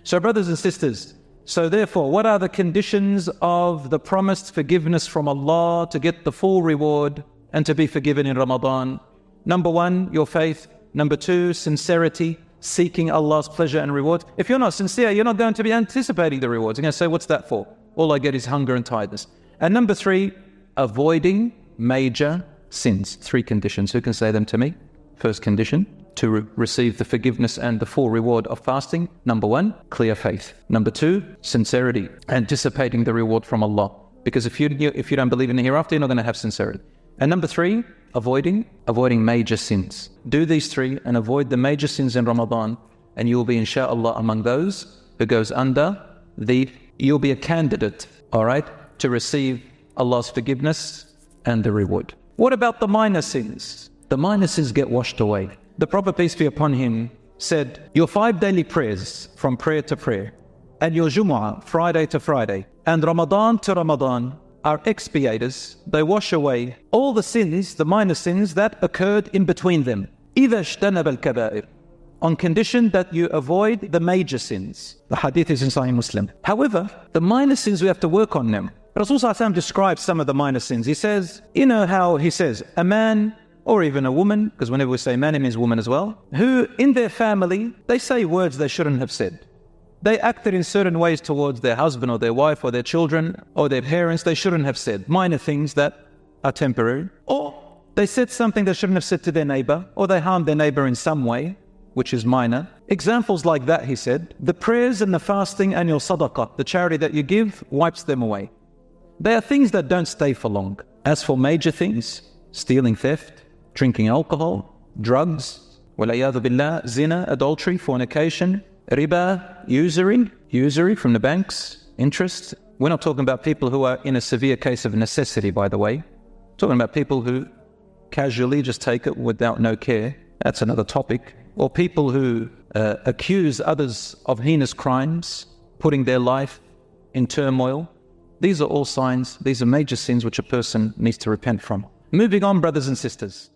So brothers and sisters, so therefore, what are the conditions of the promised forgiveness from Allah to get the full reward and to be forgiven in Ramadan? Number one, your faith. Number two, sincerity, seeking Allah's pleasure and reward. If you're not sincere, you're not going to be anticipating the rewards. You're going to say, what's that for? All I get is hunger and tiredness. And number three, avoiding major sins. Three conditions. Who can say them to me? First condition, to receive the forgiveness and the full reward of fasting. Number one, clear faith. Number two, sincerity, anticipating the reward from Allah. Because if you don't believe in the hereafter, you're not going to have sincerity. And number three, avoiding major sins. Do these three and avoid the major sins in Ramadan, and you will be, inshallah, among those who goes under you'll be a candidate, all right, to receive Allah's forgiveness and the reward. What about the minor sins? The minor sins get washed away. The Prophet, peace be upon him, said, your 5 daily prayers from prayer to prayer, and your Jumu'ah, Friday to Friday, and Ramadan to Ramadan, are expiators. They wash away all the sins, the minor sins that occurred in between them. إِذَا اجْتَنَبَ الْكَبَائِرِ, on condition that you avoid the major sins. The hadith is in Sahih Muslim. However, the minor sins, we have to work on them. Rasul Sallallahu Alaihi Wasallam describes some of the minor sins. He says, you know how he says, a man or even a woman, because whenever we say man, it means woman as well, who in their family, they say words they shouldn't have said. They acted in certain ways towards their husband or their wife or their children or their parents they shouldn't have said. Minor things that are temporary. Or they said something they shouldn't have said to their neighbor, or they harmed their neighbor in some way, which is minor. Examples like that, he said, the prayers and the fasting and your sadaqah, the charity that you give, wipes them away. They are things that don't stay for long. As for major things, stealing, theft, drinking alcohol, drugs, walayadu billah, zina, adultery, fornication, riba, usury from the banks, interest. We're not talking about people who are in a severe case of necessity, by the way. We're talking about people who casually just take it without no care. That's another topic. Or people who accuse others of heinous crimes, putting their life in turmoil. These are all signs, these are major sins which a person needs to repent from. Moving on, brothers and sisters.